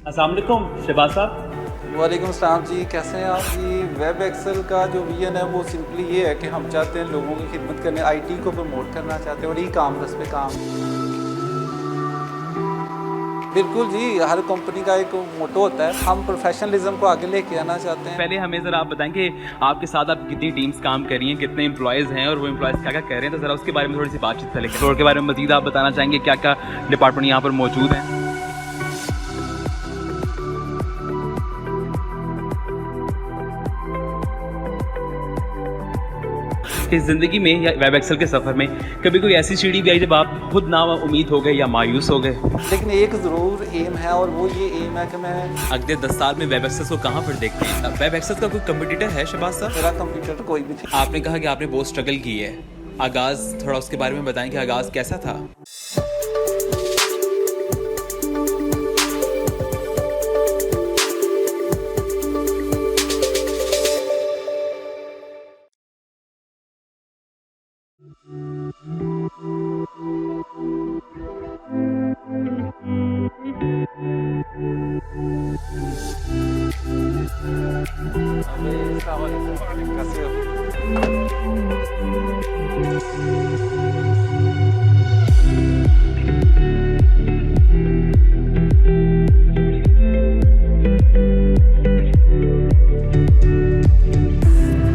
अस्सलाम वालेकुम शहबाज साहब। वालेकुम सलाम जी, कैसे हैं आप जी। वेब एक्सेल का जो विजन है वो सिंपली ये है कि हम चाहते हैं लोगों की खिदमत करने, आईटी को प्रमोट करना चाहते हैं और ई कामर्स पे काम। बिल्कुल जी, हर कंपनी का एक मोटो होता है, हम प्रोफेशनलिज्म को आगे लेके आना चाहते हैं। पहले हमें ज़रा आप बताएं कि आपके साथ आप कितनी टीम्स काम कर रही हैं, कितने एम्प्लॉयज़ हैं और वो एम्प्लॉयज़ क्या क्या कर रहे हैं, तो ज़रा उसके बारे में थोड़ी सी बातचीत करें। फ्लोर के बारे में मज़ीद आप बताना चाहेंगे क्या क्या डिपार्टमेंट यहाँ पर मौजूद हैं। इस ज़िंदगी में या वेब एक्सेल के सफ़र में कभी कोई ऐसी सीढ़ी भी आई जब आप खुद ना उम्मीद हो गए या मायूस हो गए? लेकिन एक ज़रूर एम है और वो ये एम है कि मैं अगले 10 साल में वेब एक्सेस को कहाँ पर देखते हैं? वेब एक्सेस का कोई कम्पिटिटर है शहबाज साहब? मेरा कंप्यूटर कोई भी नहीं। आपने कहा कि आपने बहुत स्ट्रगल की है, आगाज़ थोड़ा उसके बारे में बताएं कि आगाज़ कैसा था? अस्सलाम वालेकुम, कैसे हो?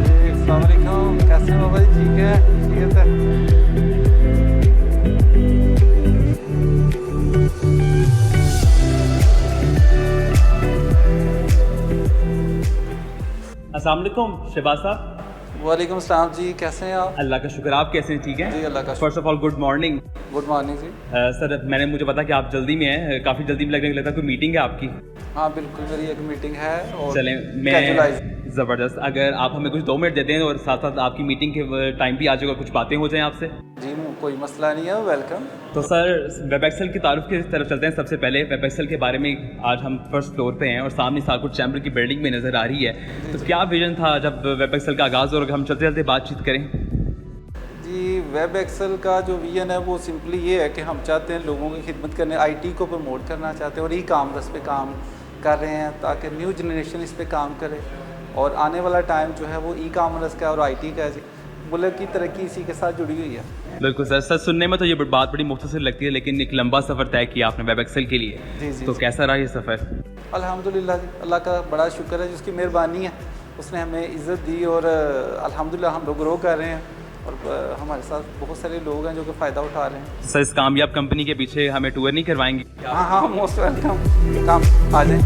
जी, अस्सलाम वालेकुम, कैसे हो भाई? ठीक है, ठीक है। अस्सलाम वालेकुम शहबाज साहब। वालेकुम सलाम जी, कैसे हैं आप? अल्लाह का शुक्र, आप कैसे हैं? ठीक जी, हैं? अल्लाह का first of all good morning. Good morning जी। सर मुझे पता कि आप जल्दी में हैं, काफ़ी जल्दी में लगता है कोई मीटिंग है आपकी। हाँ बिल्कुल, मेरी एक मीटिंग है और चलें कैजुअलाइज। मैं ज़बरदस्त, अगर आप हमें कुछ 2 मिनट देते हैं और साथ साथ आपकी मीटिंग के टाइम भी आ जाएगा, कुछ बातें हो जाएं आपसे। जी कोई मसला नहीं है, वेलकम। तो सर वेब एक्सेल की तारुफ की तरफ चलते हैं। सबसे पहले वेब एक्सेल के बारे में आज हम फर्स्ट फ्लोर पे हैं और सामने साकुर चैम्बर की बिल्डिंग में नज़र आ रही है। तो क्या विजन था जब वेब एक्सेल का आगाज़ और हम चलते चलते बातचीत करें? जी वेब एक्सेल का जो विजन है वो सिंपली ये है कि हम चाहते हैं लोगों की खिदमत करने, आईटी को प्रमोट करना चाहते हैं और ई कामर्स पे काम कर रहे हैं ताकि न्यू जनरेशन इस पे काम करे और आने वाला टाइम जो है वो ई कामर्स का और आईटी का है जी। मुल्क की तरक्की इसी के साथ जुड़ी हुई है। बिल्कुल सर, सर सुनने में तो ये बात बड़ी मुख्तसर लगती है, लेकिन एक लंबा सफ़र तय किया आपने वेब एक्सेल के लिए। जी जी तो जी। कैसा रहा ये सफ़र? अल्हम्दुलिल्लाह जी, अल्लाह का बड़ा शुक्र है जिसकी मेहरबानी है, उसने हमें इज़्ज़त दी और अल्हम्दुलिल्लाह हम लोग ग्रो कर रहे हैं और हमारे साथ बहुत सारे लोग हैं जो कि फ़ायदा उठा रहे हैं। सर इस कामयाब कंपनी के पीछे हमें टूर नहीं करवाएंगे? हाँ हाँ, मोस्ट वेलकम, काम आ जाए।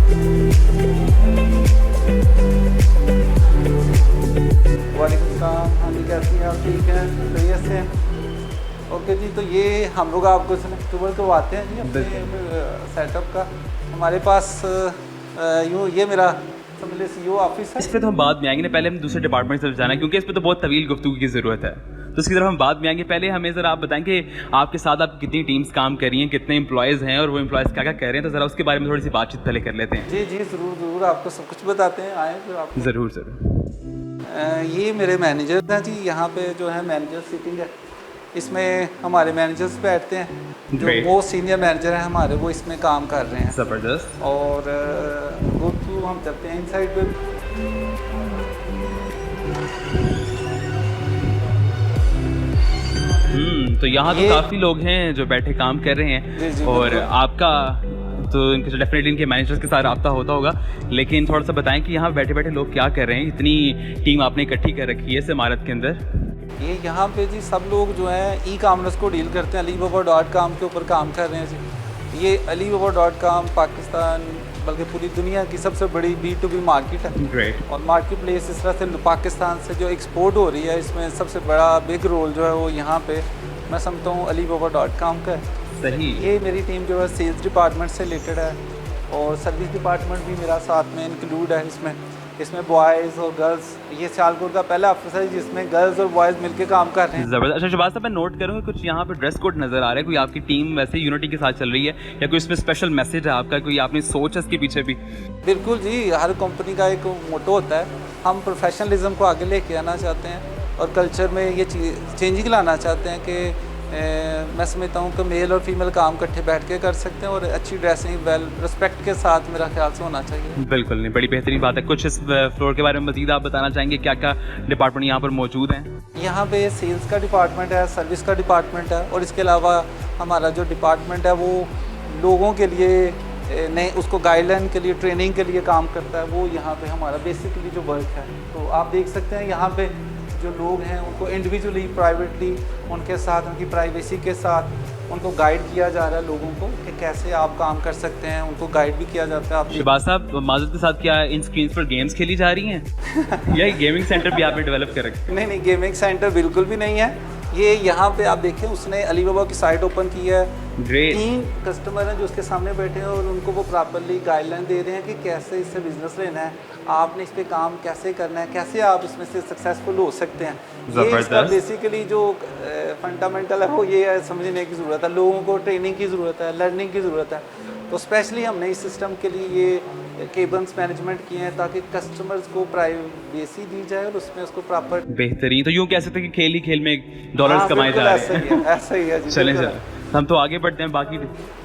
वालेकुम सलाम, हाँ जी कैसी हैं आप? ठीक हैं, खैरियत से हैं? ओके जी, तो ये हम लोग आपको टूर करवाते हैं जी अपने सेटअप का। हमारे पास यूँ ये मेरा समझ लीजिए सीईओ ऑफिस है। इस पर तो हम बाद में आएंगे ना, पहले हम दूसरे डिपार्टमेंट की तरफ जाना है क्योंकि इस पर तो बहुत तवील गुफ्तगू की ज़रूरत है, तो इसकी तरफ हम बाद में आएंगे। पहले हमें ज़रा आप बताएं कि आपके साथ आप कितनी टीम्स काम कर रही हैं, कितने एम्प्लॉयज़ हैं और वो एम्प्लॉयज़ क्या क्या कर रहे हैं, तो ज़रा उसके बारे में थोड़ी सी बातचीत पहले कर लेते हैं। जी जी, ज़रूर ज़रूर, आपको सब कुछ बताते हैं, आए फिर आप। ज़रूर ज़रूर। ये मेरे मैनेजर हैं जी, यहाँ पे जो है मैनेजर सीटिंग है, इसमें हमारे मैनेजर्स बैठते हैं, जो Great. बहुत सीनियर मैनेजर हैं हमारे, वो इसमें काम कर रहे हैं। ज़बरदस्त। और गो थ्रू हम चलते हैं इनसाइड पे। तो यहाँ तो ये- काफ़ी लोग हैं जो बैठे काम कर रहे जी, हैं जी, और बिल्कुल। आपका तो इनके डेफिनेटली इनके मैनेजर्स के साथ रब्ता होता होगा, लेकिन थोड़ा सा बताएं कि यहाँ बैठे बैठे लोग क्या कर रहे हैं, इतनी टीम आपने इकट्ठी कर रखी है इस इमारत के अंदर। ये यहाँ पे जी सब लोग जो हैं ई कामर्स को डील करते हैं, alibaba.com के ऊपर काम कर रहे हैं जी। ये alibaba.com पाकिस्तान बल्कि पूरी दुनिया की सबसे बड़ी B2B मार्केट है ग्रेट। और मार्केट प्लेस इस तरह से पाकिस्तान से जो एक्सपोर्ट हो रही है, इसमें सबसे बड़ा बिग रोल जो है वो यहाँ पे मैं समझता हूँ alibaba.com का है। सही। ये मेरी टीम जो है सेल्स डिपार्टमेंट से रिलेटेड है और सर्विस डिपार्टमेंट भी मेरा साथ में इंक्लूड है इसमें बॉयज़ और गर्ल्स। ये सियालकोट का पहला ऑफिस है जिसमें गर्ल्स और बॉयज़ मिलके काम कर रहे हैं। ज़बरदस्त। अच्छा शहबाज साहब, मैं नोट करूँगा कुछ यहाँ पे ड्रेस कोड नज़र आ रहा है, कोई आपकी टीम वैसे यूनिटी के साथ चल रही है या कोई इसमें स्पेशल मैसेज है आपका, कोई आपने सोच है इसके पीछे भी? बिल्कुल जी, हर कंपनी का एक मोटो होता है, हम प्रोफेशनलिज्म को आगे लेके आना चाहते हैं और कल्चर में ये चेंजिंग लाना चाहते हैं कि मैं समझता हूँ कि मेल और फीमेल काम इकट्ठे बैठ के कर सकते हैं और अच्छी ड्रेसिंग वेल रिस्पेक्ट के साथ मेरा ख्याल से होना चाहिए। बिल्कुल नहीं, बड़ी बेहतरीन बात है। कुछ इस फ्लोर के बारे में मज़ीद आप बताना चाहेंगे, क्या क्या डिपार्टमेंट यहाँ पर मौजूद हैं? यहाँ पे सेल्स का डिपार्टमेंट है, सर्विस का डिपार्टमेंट है और इसके अलावा हमारा जो डिपार्टमेंट है वो लोगों के लिए नए उसको गाइडलाइन के लिए ट्रेनिंग के लिए काम करता है। वो यहाँ पे हमारा बेसिकली जो वर्क है, तो आप देख सकते हैं यहाँ पे जो लोग हैं उनको इंडिविजुअली प्राइवेटली उनके साथ उनकी प्राइवेसी के साथ उनको गाइड किया जा रहा है लोगों को कि कैसे आप काम कर सकते हैं, उनको गाइड भी किया जाता है। आप शहबाज साहब, माज़रत के साथ क्या इन स्क्रीन पर गेम्स खेली जा रही हैं या गेमिंग सेंटर भी आपने डेवलप कर रखा है? नहीं, गेमिंग सेंटर बिल्कुल भी नहीं है। ये यहाँ पे आप देखें उसने अलीबाबा की साइट ओपन की है। ग्रेट। 3 कस्टमर हैं जो उसके सामने बैठे हैं और उनको वो प्रॉपरली गाइडलाइन दे रहे हैं कि कैसे इससे बिजनेस लेना है, आपने इस पे काम कैसे करना है, कैसे आप इसमें से सक्सेसफुल हो सकते हैं। ये इसका बेसिकली जो फंडामेंटल है वो ये है, समझने की ज़रूरत है, लोगों को ट्रेनिंग की ज़रूरत है, लर्निंग की ज़रूरत है। तो स्पेशली हमने इस सिस्टम के लिए ये केबल्स मैनेजमेंट किए हैं ताकि कस्टमर्स को प्राइवेसी दी जाए और उसमें उसको प्रॉपर बेहतरीन। तो यूँ कह सकते हैं कि खेल ही खेल में डॉलर्स कमाए जा रहे हैं। ऐसा ही है जी। चलें सर, हम तो आगे बढ़ते हैं। बाकी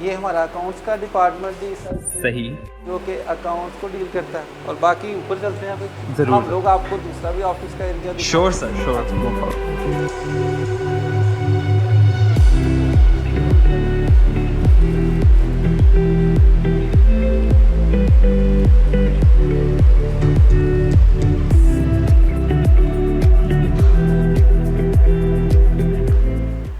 ये हमारा अकाउंट्स का डिपार्टमेंट भी सही जो कि अकाउंट्स को डील करता है और बाकी ऊपर चलते हैं फिर ज़रूर। हम लोग आपको दूसरा भी ऑफिस का area sure sir, sure.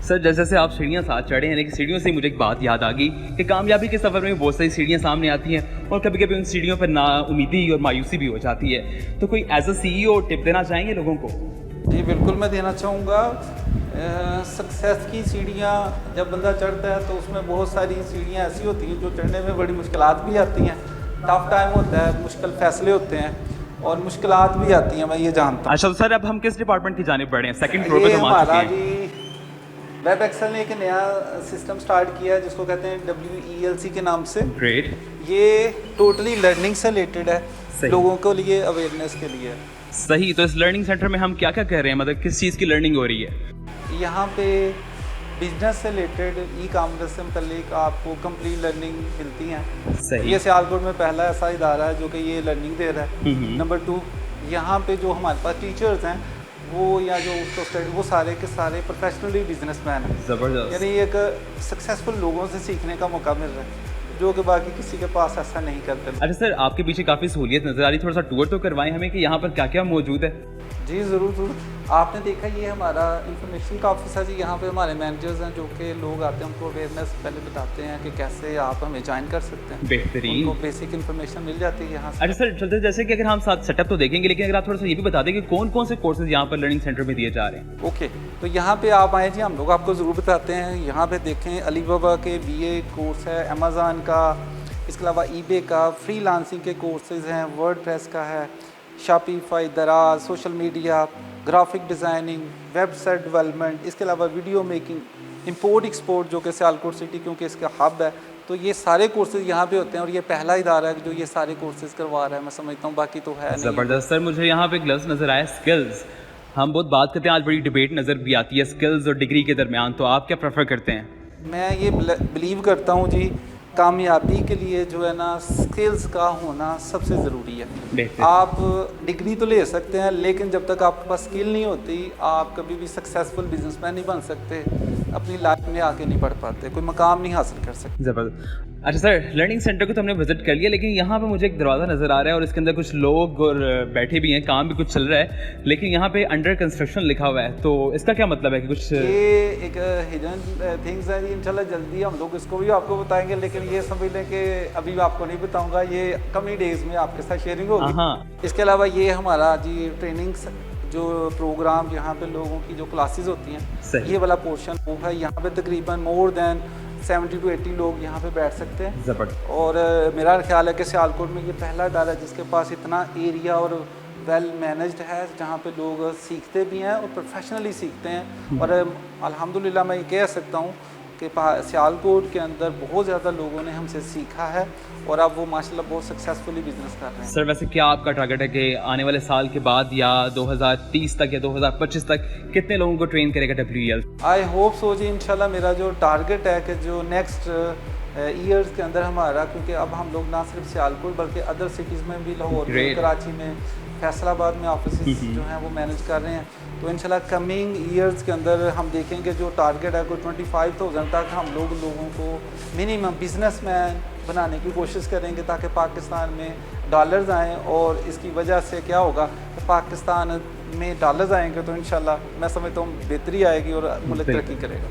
Sir जैसे जैसे आप सीढ़ियाँ साथ चढ़े हैं, लेकिन सीढ़ियों से मुझे एक बात याद आ गई कि कामयाबी के सफ़र में बहुत सारी सीढ़ियाँ सामने आती हैं और कभी कभी उन सीढ़ियों पर नाउमीदी और मायूसी भी हो जाती है। तो कोई एज अ CEO टिप देना चाहेंगे लोगों को? जी बिल्कुल, मैं देना चाहूँगा। सक्सेस की सीढ़ियाँ जब बंदा चढ़ता है तो उसमें बहुत सारी सीढ़ियाँ ऐसी होती हैं जो चढ़ने में बड़ी मुश्किलात भी आती हैं, टफ टाइम होता है, मुश्किल फैसले होते हैं और मुश्किलात भी आती हैं, मैं ये जानता हूँ। अच्छा सर, अब हम किस डिपार्टमेंट की जानिब बढ़े हैं? सेकंड फ्लोर पे तो हम आ चुके हैं। वेब एक्सेल ने एक नया सिस्टम स्टार्ट किया है जिसको कहते हैं WELC के नाम से। ग्रेट। ये टोटली लर्निंग से रिलेटेड है, लोगों को लिए अवेयरनेस के लिए। सही। तो इस लर्निंग सेंटर में हम क्या क्या कर रहे हैं, मतलब किस चीज़ की लर्निंग हो रही है? यहाँ पे बिजनेस से रिलेटेड ई-कॉमर्स से मुतल्लिक आपको कंप्लीट लर्निंग मिलती हैं। सही। ये सियालकोट में पहला ऐसा इदारा है जो कि ये लर्निंग दे रहा है। नंबर 2, यहाँ पे जो हमारे पास टीचर्स हैं वो या जो उसको स्टडी वो सारे के सारे प्रोफेशनली बिजनेसमैन हैं। ज़बरदस्त। यानी एक सक्सेसफुल लोगों से सीखने का मौका मिल रहा है जो कि बाकी किसी के पास ऐसा नहीं करते। अच्छा सर, आपके पीछे काफ़ी सहूलियत नज़र आ रही है, थोड़ा सा टूर तो करवाएं हमें कि यहाँ पर क्या क्या मौजूद है। जी ज़रूर। आपने देखा ये हमारा इंफॉर्मेशन का ऑफिस है जी। यहाँ पे हमारे मैनेजर्स हैं जो कि लोग आते हैं, उनको अवेयरनेस पहले बताते हैं कि कैसे आप हमें ज्वाइन कर सकते हैं। बेहतरीन। उनको बेसिक इन्फॉर्मेशन मिल जाती है यहाँ से। अच्छा सर, चलते जैसे कि अगर हम साथ सेटअप तो देखेंगे, लेकिन अगर आप थोड़ा सा ये भी बता दें कि कौन कौन से कोर्सेज यहाँ पर लर्निंग सेंटर में दिए जा रहे हैं। ओके, तो यहाँ पे आप आए जी, हम लोग आपको ज़रूर बताते हैं। यहाँ पे देखें अलीबाबा के BA कोर्स है, अमेज़न का, इसके अलावा eBay का, फ्रीलांसिंग के कोर्सेज हैं, वर्डप्रेस का है, शॉपिफाई, दराज, social media, graphic designing, website development, इसके अलावा वीडियो मेकिंग, इंपोर्ट एक्सपोर्ट जो कि सियालकोट सिटी क्योंकि इसका हब है, तो ये सारे कोर्सेज यहाँ पे होते हैं और ये पहला इदारा है जो ये सारे कोर्सेज करवा रहा है। मैं समझता हूँ बाकी तो है नहीं। ज़बरदस्त। सर मुझे यहाँ पे ग्लव्स नज़र आए, स्किल्स। हम बहुत बात करते हैं, आज बड़ी डिबेट नज़र भी आती है स्किल्स और डिग्री के दरमियान, तो आप क्या प्रेफर करते हैं? मैं ये बिलीव करता हूँ जी, कामयाबी के लिए जो है ना स्किल्स का होना सबसे ज़रूरी है। आप डिग्री तो ले सकते हैं लेकिन जब तक आपके पास स्किल नहीं होती आप कभी भी सक्सेसफुल बिजनेसमैन नहीं बन सकते, अपनी लाइफ में आगे नहीं बढ़ पाते, कोई मकाम नहीं हासिल कर सकते। ज़बरदस्त। अच्छा सर, लर्निंग सेंटर को तो हमने विजिट कर लिया, लेकिन यहाँ पे मुझे एक दरवाज़ा नज़र आ रहा है और इसके अंदर कुछ लोग और बैठे भी हैं, काम भी कुछ चल रहा है, लेकिन यहाँ पे अंडर कंस्ट्रक्शन लिखा हुआ है, तो इसका क्या मतलब है कि कुछ ये एक हिडन थिंग्स है जी। इंशाल्लाह जल्दी हम लोग इसको भी आपको बताएंगे, लेकिन ये समझ लें कि अभी आपको नहीं बताऊंगा, ये कमी डेज में आपके साथ शेयरिंग होगी। इसके अलावा ये हमारा जी ट्रेनिंग्स जो प्रोग्राम यहाँ पे लोगों की जो क्लासेस होती हैं, ये वाला पोर्शन वो है। यहाँ पे तकरीबन मोर देन 70 to 80 लोग यहाँ पे बैठ सकते हैं। और मेरा ख्याल है कि सियालकोट में ये पहला अदारा है जिसके पास इतना एरिया और वेल मैनेज्ड है जहाँ पे लोग सीखते भी हैं और प्रोफेशनली सीखते हैं। और अल्हम्दुलिल्लाह मैं ये कह सकता हूँ कि सियालकोट के अंदर बहुत ज़्यादा लोगों ने हमसे सीखा है और अब वो माशाल्लाह बहुत सक्सेसफुली बिजनेस कर रहे हैं। सर वैसे क्या आपका टारगेट है कि आने वाले साल के बाद या 2030 तक या 2025 तक कितने लोगों को ट्रेन करेगा WEL? आई होप सो जी, इंशाल्लाह मेरा जो टारगेट है कि जो नेक्स्ट ईयर्स के अंदर हमारा, क्योंकि अब हम लोग ना सिर्फ सियालकोट बल्कि अदर सिटीज़ में भी, लाहौर में, कराची में, फैसलाबाद में ऑफिस जो हैं वो मैनेज कर रहे हैं। तो इंशाल्लाह कमिंग ईयर्स के अंदर हम देखेंगे जो टारगेट है कोई 25,000 तक हम लोगों को मिनिमम बिजनेसमैन बनाने की कोशिश करेंगे, ताकि पाकिस्तान में डॉलर्स आएँ। और इसकी वजह से क्या होगा कि पाकिस्तान में डॉलर्स आएंगे तो इंशाल्लाह मैं समझता हूँ बेहतरी आएगी और मुल्क तरक्की करेगा।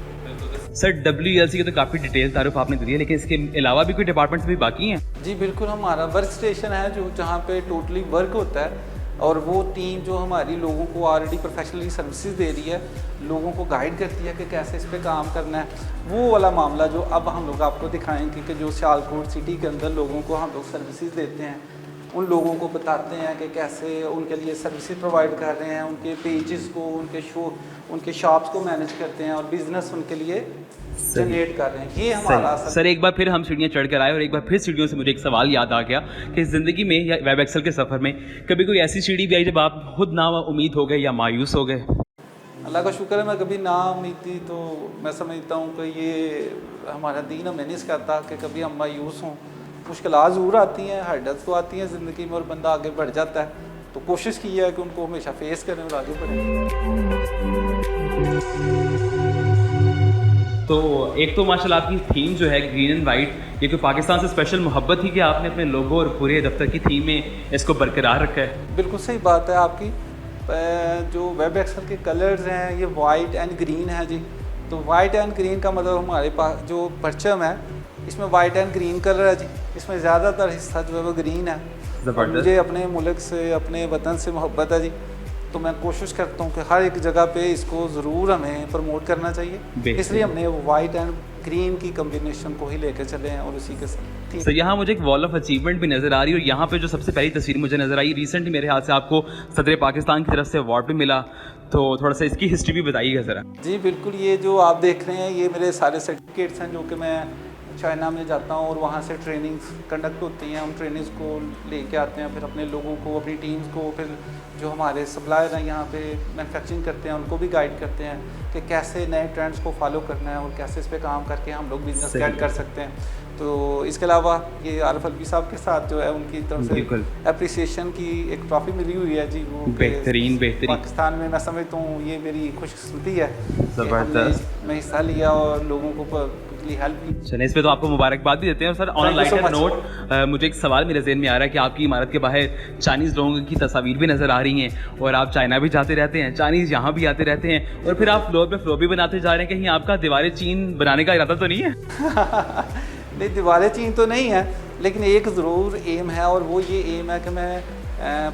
सर WELC की तो काफ़ी डिटेल तारुफ आपने दी है, लेकिन इसके अलावा भी कोई डिपार्टमेंट्स भी बाकी हैं? जी बिल्कुल, हमारा वर्क स्टेशन है जो जहाँ पे टोटली वर्क होता है, और वो टीम जो हमारी लोगों को ऑलरेडी प्रोफेशनली सर्विसेज दे रही है, लोगों को गाइड करती है कि कैसे इस पे काम करना है। वो वाला मामला जो अब हम लोग आपको दिखाएंगे कि जो सियालकोट सिटी के अंदर लोगों को हम लोग सर्विसेज देते हैं, उन लोगों को बताते हैं कि कैसे उनके लिए सर्विसेज प्रोवाइड कर रहे हैं, उनके पेजेस को, उनके शॉप्स को मैनेज करते हैं और बिजनेस उनके लिए जनरेट कर रहे हैं। ये हमारा सर एक बार फिर हम सीढ़ियाँ चढ़ कर आए और एक बार फिर सीढ़ियों से मुझे एक सवाल याद आ गया कि ज़िंदगी में या वेब एक्सेल के सफ़र में कभी कोई ऐसी सीढ़ी भी आई जब आप खुद ना उम्मीद हो गए या मायूस हो गए? अल्लाह का शुक्र है, मैं कभी ना उम्मीद थी, तो मैं समझता हूँ कि ये हमारा दीन हमें नहीं सिखाता कि कभी हम मायूस हों। मुश्किलात ज़रूर आती हैं, हर्डल्स तो आती हैं ज़िंदगी में, और बंदा आगे बढ़ जाता है। तो कोशिश की है कि उनको हमेशा फेस करें और आगे बढ़ें। तो एक तो माशाल्लाह आपकी थीम जो है ग्रीन एंड वाइट, ये कोई पाकिस्तान से स्पेशल मोहब्बत थी कि आपने अपने लोगो और पूरे दफ्तर की थीम में इसको बरकरार रखा है? बिल्कुल सही बात है आपकी। जो वेब एक्सेल के कलर्स हैं ये वाइट एंड ग्रीन है जी। तो वाइट एंड ग्रीन का मतलब हमारे पास जो परचम है इसमें वाइट एंड ग्रीन कलर है जी। इसमें ज़्यादातर हिस्सा जो है वो ग्रीन है। मुझे अपने मुल्क से, अपने वतन से मोहब्बत है जी, तो मैं कोशिश करता हूँ कि हर एक जगह पे इसको ज़रूर हमें प्रमोट करना चाहिए। इसलिए हमने वाइट एंड ग्रीन की कम्बिनेशन को ही लेकर चले हैं और उसी के साथ। तो यहाँ मुझे एक वॉल ऑफ अचीवमेंट भी नज़र आ रही है, और यहाँ पे जो सबसे पहली तस्वीर मुझे नज़र आई, रिसेंटली मेरे हाथ से आपको सदर पाकिस्तान की तरफ से अवार्ड भी मिला, तो थोड़ा सा इसकी हिस्ट्री भी बताइएगा ज़रा। जी बिल्कुल, ये जो आप देख रहे हैं ये मेरे सारे सर्टिफिकेट्स हैं जो कि मैं चाइना में जाता हूँ और वहाँ से ट्रेनिंग्स कंडक्ट होती हैं। हम ट्रेनिंग्स को लेके आते हैं, फिर अपने लोगों को, अपनी टीम्स को, फिर जो हमारे सप्लायर हैं यहाँ पे मैन्युफैक्चरिंग करते हैं उनको भी गाइड करते हैं कि कैसे नए ट्रेंड्स को फॉलो करना है और कैसे इस पे काम करके हम लोग बिजनेस गाइड कर सकते हैं। तो इसके अलावा ये आरिफ अलवी साहब के साथ जो है उनकी तरफ से एप्रिसिएशन की एक ट्रॉफी मिली हुई है जी। वो बेहतरीन पाकिस्तान में मैं समझता हूँ ये मेरी खुशकिस्मती है कि मैं हिस्सा लिया और लोगों को हेल्प की। चलिए, इस पे तो आपको मुबारकबाद भी देते हैं। और सर ऑन लाइटर नोट मुझे एक सवाल मेरे ज़हन में आ रहा है कि आपकी इमारत के बाहर चाइनीज़ लोगों की तस्वीर भी नज़र आ रही हैं, और आप चाइना भी जाते रहते हैं, चाइनीज़ यहाँ भी आते रहते हैं, और फिर आप फ्लोर पे फ्लोर भी बनाते जा रहे हैं। कहीं आपका दीवारें चीन बनाने का इरादा तो नहीं है? नहीं, दीवारें चीन तो नहीं है, लेकिन एक ज़रूर एम है, और वो ये एम है कि मैं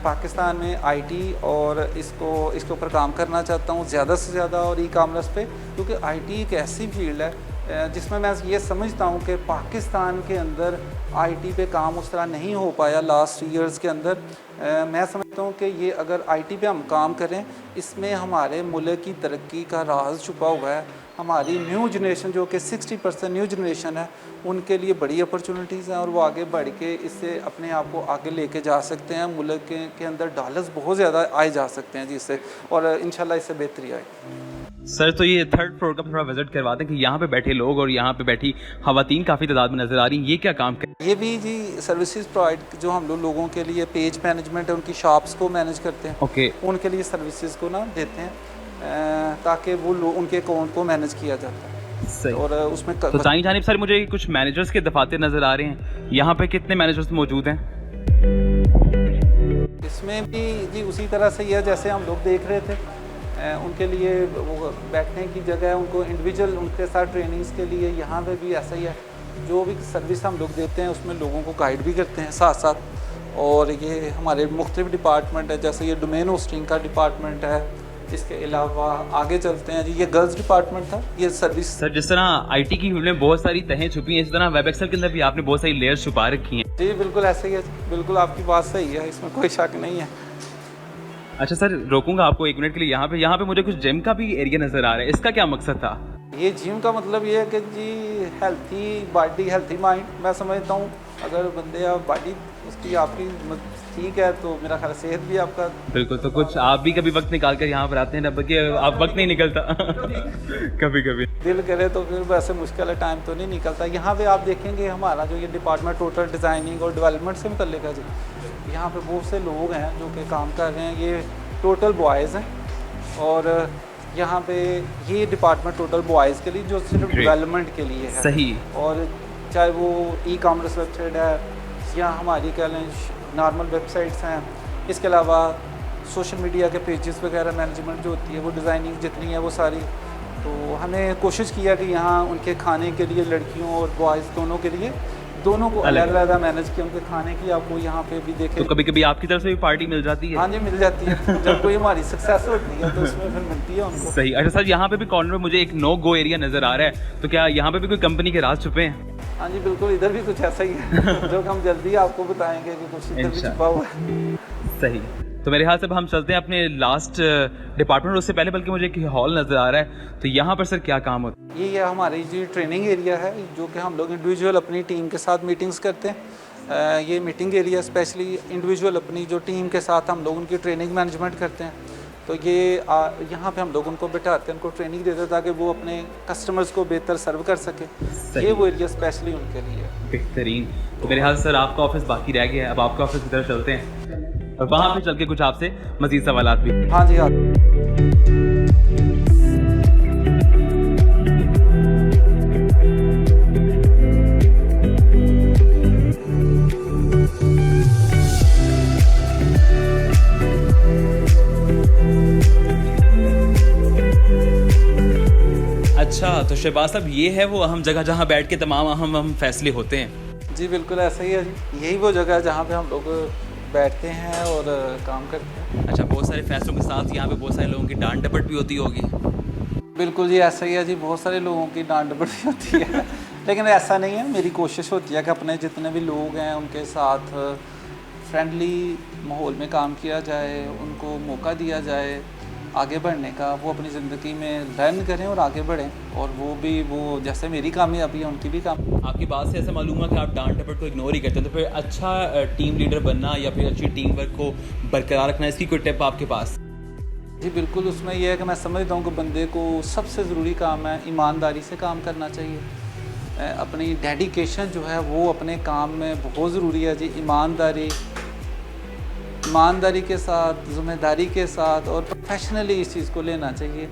पाकिस्तान में आईटी और इसके ऊपर काम करना चाहता हूँ ज़्यादा से ज़्यादा, और ई कॉमर्स पे, क्योंकि आईटी एक ऐसी फील्ड है जिसमें मैं ये समझता हूँ कि पाकिस्तान के अंदर आईटी पे काम उस तरह नहीं हो पाया लास्ट ईयर्स के अंदर। मैं समझता हूँ कि ये अगर आईटी पे हम काम करें, इसमें हमारे मुल्क की तरक्की का राज छुपा हुआ है। हमारी न्यू जनरेशन जो कि 60% न्यू जनरेशन है, उनके लिए बड़ी अपॉर्चुनिटीज़ हैं और वो आगे बढ़ के इससे अपने आप को आगे लेके जा सकते हैं। मुल्क के अंदर डॉलर्स बहुत ज़्यादा आए जा सकते हैं जिससे, और इंशाल्लाह इससे बेहतरी आएगी। सर तो ये थर्ड फ्लोर का थोड़ा विजिट करवा दें कि यहाँ पे बैठे लोग और यहाँ पे बैठी खवातीन काफ़ी तादाद में नज़र आ रही हैं, ये क्या काम कर? ये भी जी सर्विसेज प्रोवाइड जो हम लोगों के लिए पेज मैनेजमेंट है, उनकी शॉप्स को मैनेज करते हैं। ओके। उनके लिए सर्विसेज को ना देते हैं ताकि वो उनके अकाउंट को मैनेज किया जाता है। सही। और उसमें तो दाईं जानिब सर मुझे कुछ मैनेजर्स के दफातर नज़र आ रहे हैं, यहाँ पे कितने मैनेजर्स मौजूद हैं? इसमें भी जी उसी तरह से ही है जैसे हम लोग देख रहे थे। उनके लिए वो बैठने की जगह है, उनको इंडिविजुअल उनके साथ ट्रेनिंग्स के लिए यहाँ पे भी ऐसा ही है। जो भी सर्विस हम लोग देते हैं उसमें लोगों को गाइड भी करते हैं साथ साथ। और ये हमारे मुख्तलिफ डिपार्टमेंट है, जैसे ये डोमेन होस्टिंग का डिपार्टमेंट है। इसके अलावा आगे चलते हैं जी, ये गर्ल्स डिपार्टमेंट था, ये सर्विस। सर जिस तरह आईटी की फील्ड में बहुत सारी तहें छुपी हैं, इस तरह वेब एक्सेल के अंदर भी आपने बहुत सारी लेयर्स छुपा रखी हैं। जी बिल्कुल ऐसे ही है, बिल्कुल आपकी बात सही है, इसमें कोई शक नहीं है। अच्छा सर रोकूंगा आपको एक मिनट के लिए। यहाँ पे मुझे कुछ जिम का भी एरिया नज़र आ रहा है, इसका क्या मकसद था? ये जिम का मतलब ये है कि जी हेल्थी बॉडी हेल्थी माइंड, मैं समझता हूँ अगर बंदे आप बॉडी उसकी आपकी ठीक है तो मेरा ख्याल सेहत भी आपका। बिल्कुल, तो कुछ आप भी कभी वक्त निकाल कर यहाँ पर आते हैं ना, बल्कि आप वक्त नहीं निकलता कभी कभी दिल करे तो फिर वैसे मुश्किल है, टाइम तो नहीं निकलता। यहाँ पे आप देखेंगे हमारा जो ये डिपार्टमेंट टोटल डिज़ाइनिंग और डेवलपमेंट से मुतल्लिक है जी, यहाँ पे बहुत से लोग हैं जो कि काम कर रहे हैं। ये टोटल बॉयज़ हैं और यहाँ पे ये डिपार्टमेंट टोटल बॉयज़ के लिए जो सिर्फ डेवलपमेंट के लिए है। सही। और चाहे वो ई-कॉमर्स वेबसाइट है या हमारी कह लें नॉर्मल वेबसाइट्स हैं, इसके अलावा सोशल मीडिया के पेजेस वगैरह मैनेजमेंट जो होती है वो डिज़ाइनिंग जितनी है वो सारी। तो हमें कोशिश किया कि यहाँ उनके खाने के लिए लड़कियों और बॉयज़ दोनों के लिए दोनों को अलग अलग मैनेज किया उनके खाने की। आपको यहाँ पे भी देखें तो कभी कभी आपकी तरफ से भी पार्टी मिल जाती है? हाँ जी मिल जाती है जब कोई हमारी सक्सेस होती है तो उसमें फिर मिलती है उनको। सही। अच्छा सर, यहाँ पे भी कॉर्नर में मुझे एक नो गो एरिया नज़र आ रहा है, तो क्या यहाँ पे भी कोई कंपनी के राज छुपे हैं? हाँ जी बिल्कुल, इधर भी कुछ ऐसा ही है जो हम जल्दी आपको बताएंगे कि कुछ इधर भी छुपा हुआ है। सही। तो मेरे ख्याल से अब हम चलते हैं अपने लास्ट डिपार्टमेंट। उससे पहले बल्कि मुझे एक हॉल नज़र आ रहा है, तो यहाँ पर सर क्या काम होता है? ये हमारी जो ट्रेनिंग एरिया है जो कि हम लोग इंडिविजुअल अपनी टीम के साथ मीटिंग्स करते हैं। ये मीटिंग एरिया स्पेशली इंडिविजुअल अपनी जो टीम के साथ हम लोग उनकी ट्रेनिंग मैनेजमेंट करते हैं। तो ये यहाँ पे हम लोग उनको बिठाते हैं, उनको ट्रेनिंग देते हैं ताकि वो अपने कस्टमर्स को बेहतर सर्व कर सके। ये वो एरिया स्पेशली उनके लिए बेहतरीन। तो मेरे ख्याल से सर आपका ऑफिस बाकी रह गया है, अब आपका ऑफिस की तरफ चलते हैं और वहाँ पे चल के कुछ आपसे मज़ीद सवालात भी। हाँ जी हाँ। अच्छा, तो शहबाज साहब ये है वो अहम जगह जहाँ बैठ के तमाम अहम फैसले होते हैं? जी बिल्कुल ऐसा ही है जी, यही वो जगह है जहाँ पे हम लोग बैठते हैं और काम करते हैं। अच्छा, बहुत सारे फैसलों के साथ यहाँ पे बहुत सारे लोगों की डांट डपट भी होती होगी? बिल्कुल जी ऐसा ही है जी, बहुत सारे लोगों की डांट डपट भी होती है लेकिन ऐसा नहीं है। मेरी कोशिश होती है कि अपने जितने भी लोग हैं उनके साथ फ्रेंडली माहौल में काम किया जाए, उनको मौका दिया जाए आगे बढ़ने का, वो अपनी ज़िंदगी में लर्न करें और आगे बढ़ें। और वो भी वो जैसे मेरी कामयाबी है उनकी भी काम। आपकी बात से ऐसा मालूम है कि आप डांट डपट को इग्नोर ही करते हैं, तो फिर अच्छा टीम लीडर बनना या फिर अच्छी टीम वर्क को बरकरार रखना, इसकी कोई टिप आपके पास? जी बिल्कुल, उसमें यह है कि मैं समझता हूँ कि बंदे को सबसे ज़रूरी काम है ईमानदारी से काम करना चाहिए। अपनी डेडिकेशन जो है वो अपने काम में बहुत ज़रूरी है जी। ईमानदारी के साथ, ज़िम्मेदारी के साथ और प्रोफेशनली इस चीज़ को लेना चाहिए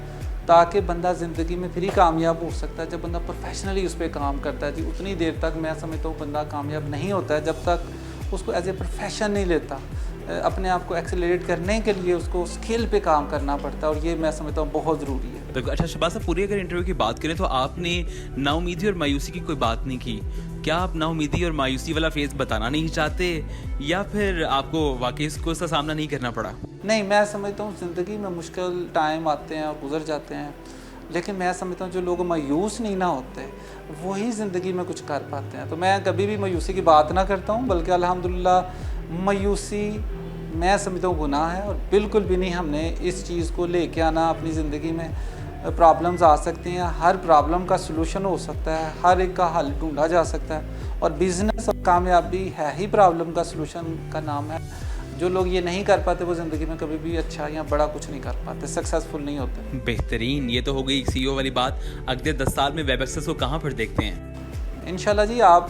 ताकि बंदा ज़िंदगी में फिर ही कामयाब हो सकता है। जब बंदा प्रोफेशनली उस पर काम करता है जी, उतनी देर तक मैं समझता हूँ बंदा कामयाब नहीं होता है जब तक उसको एज ए प्रोफेशन नहीं लेता। अपने आप को एक्सेलरेट करने के लिए उसको स्किल पे काम करना पड़ता है और ये मैं समझता हूँ बहुत ज़रूरी है। तो अच्छा शहबाज साहब, पूरी अगर इंटरव्यू की बात करें तो आपने नाउमीदी और मायूसी की कोई बात नहीं की। क्या आप नाउमीदी और मायूसी वाला फेज़ बताना नहीं चाहते या फिर आपको वाकई इसको उसका सामना नहीं करना पड़ा? नहीं, मैं समझता हूँ ज़िंदगी में मुश्किल टाइम आते हैं और गुजर जाते हैं, लेकिन मैं समझता हूँ जो लोग मायूस नहीं ना होते वही ज़िंदगी में कुछ कर पाते हैं। तो मैं कभी भी मायूसी की बात ना करता हूँ, बल्कि अल्हम्दुलिल्लाह मायूसी मैं समझता हूँ गुनाह है और बिल्कुल भी नहीं हमने इस चीज़ को लेके आना अपनी ज़िंदगी में। प्रॉब्लम्स आ सकती हैं, हर प्रॉब्लम का सलूशन हो सकता है, हर एक का हल ढूंढा जा सकता है और बिज़नेस और कामयाबी है ही प्रॉब्लम का सलूशन का नाम है। जो लोग ये नहीं कर पाते वो ज़िंदगी में कभी भी अच्छा या बड़ा कुछ नहीं कर पाते, सक्सेसफुल नहीं होते। बेहतरीन, ये तो हो गई CEO वाली बात। अगले 10 साल में वेब एक्सेस को कहाँ पर देखते हैं? इंशाल्लाह जी, आप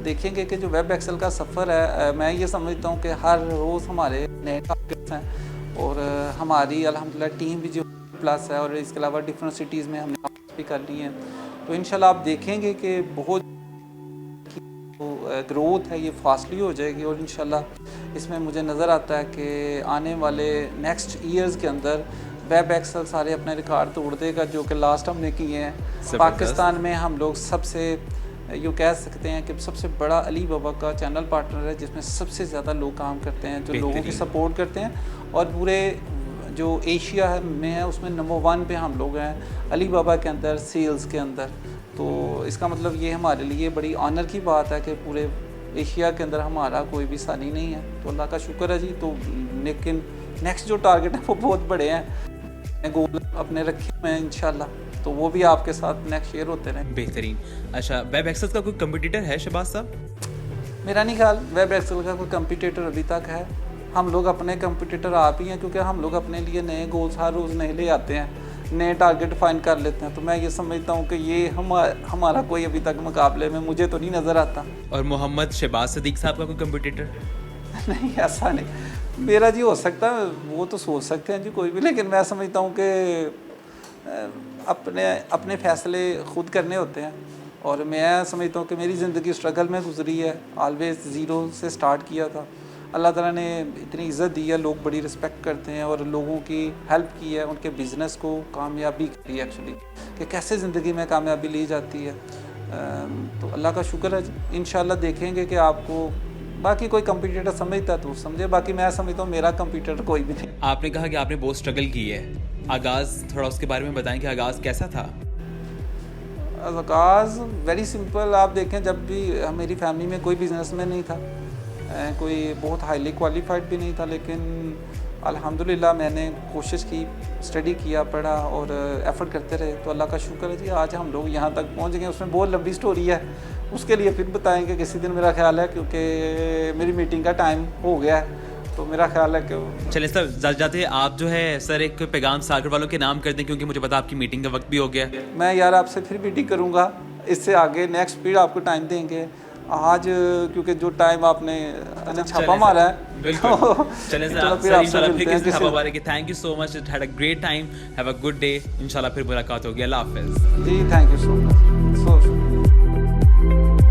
देखेंगे कि जो वेब एक्सेल का सफ़र है, मैं ये समझता हूँ कि हर रोज़ हमारे नए टारगेट्स हैं और हमारी अल्हम्दुलिल्लाह टीम भी जो प्लस है और इसके अलावा डिफरेंट सिटीज़ में हमने भी कर ली है। तो इंशाल्लाह आप देखेंगे कि बहुत ग्रोथ है ये फास्टली हो जाएगी और इंशाल्लाह इसमें मुझे नज़र आता है कि आने वाले नेक्स्ट ईयर्स के अंदर वेब एक्सेल सारे अपने रिकॉर्ड तोड़ देगा जो कि लास्ट हमने किए हैं। पाकिस्तान में हम लोग सबसे यूँ कह सकते हैं कि सबसे बड़ा अली बाबा का चैनल पार्टनर है जिसमें सबसे ज़्यादा लोग काम करते हैं, जो लोगों की सपोर्ट करते हैं और पूरे जो एशिया में है उसमें नंबर 1 पे हम लोग हैं अली बाबा के अंदर, सेल्स के अंदर। तो इसका मतलब ये हमारे लिए बड़ी ऑनर की बात है कि पूरे एशिया के अंदर हमारा कोई भी सानी नहीं है। तो अल्लाह का शुक्र है जी। तो लेकिन नेक्स्ट जो टारगेट है वो बहुत बड़े हैं, गोल अपने रखे हुए हैं इंशाल्लाह। तो वो भी आपके साथ नेक्स्ट शेयर होते रहें। बेहतरीन। अच्छा, वेब एक्सेस का कोई कंपटीटर है शहबाज साहब? मेरा नहीं ख्याल वेब एक्सेल का कोई कंपटीटर अभी तक है। हम लोग अपने कंपटीटर आप ही हैं, क्योंकि हम लोग अपने लिए नए गोल्स हर रोज़ नए ले आते हैं, नए टारगेट फाइंड कर लेते हैं। तो मैं ये समझता हूँ कि ये हमारा कोई अभी तक मुकाबले में मुझे तो नहीं नज़र आता। और मोहम्मद शहबाज सिद्दीक साहब का कोई कंपटीटर? नहीं, ऐसा नहीं। मेरा जी हो सकता है, वो तो सोच सकते हैं जी कोई भी, लेकिन मैं समझता हूँ कि अपने फ़ैसले खुद करने होते हैं। और मैं समझता हूँ कि मेरी ज़िंदगी स्ट्रगल में गुजरी है, ऑलवेज़ ज़ीरो से स्टार्ट किया था। अल्लाह ताला ने इतनी इज़्ज़त दी है, लोग बड़ी रिस्पेक्ट करते हैं और लोगों की हेल्प की है, उनके बिज़नेस को कामयाबी की है एक्चुअली, कि कैसे ज़िंदगी में कामयाबी ली जाती है। तो अल्लाह का शुक्र है, इंशाल्लाह देखेंगे कि आपको बाकी कोई कंप्यूटर समझता तो समझे, बाकी मैं समझता हूँ मेरा कंप्यूटर कोई भी नहीं। आपने कहा कि आपने बहुत स्ट्रगल की है, आगाज़ थोड़ा उसके बारे में बताएं कि आगाज़ कैसा था? आगाज़ वेरी सिंपल। आप देखें, जब भी मेरी फैमिली में कोई बिजनेसमैन नहीं था, कोई बहुत हाईली क्वालिफाइड भी नहीं था, लेकिन अल्हम्दुलिल्लाह मैंने कोशिश की, स्टडी किया, पढ़ा और एफर्ट करते रहे। तो अल्लाह का शुक्र है जी, आज हम लोग यहाँ तक पहुँच गए। उसमें बहुत लंबी स्टोरी है, उसके लिए फिर बताएंगे किसी दिन मेरा ख्याल है, क्योंकि मेरी मीटिंग का टाइम हो गया है। तो मेरा ख्याल है कि चलिए सर, जाते आप जो है सर एक पैगाम सागर वालों के नाम कर दें, क्योंकि मुझे पता आपकी मीटिंग का वक्त भी हो गया। मैं यार आपसे फिर मीटिंग करूँगा, इससे आगे नेक्स्ट फिर आपको टाइम देंगे। आज क्योंकि जो टाइम आपने छापा मारा है, बिल्कुल। चलें सर, फिर आपसे मिलते हैं छापा मारे कि thank you so much, it had a great time, have a good day, इंशाल्लाह फिर मुलाकात होगी। अल्लाह हाफिज़ जी, थैंक यू सो मच, सो शुक्रिया।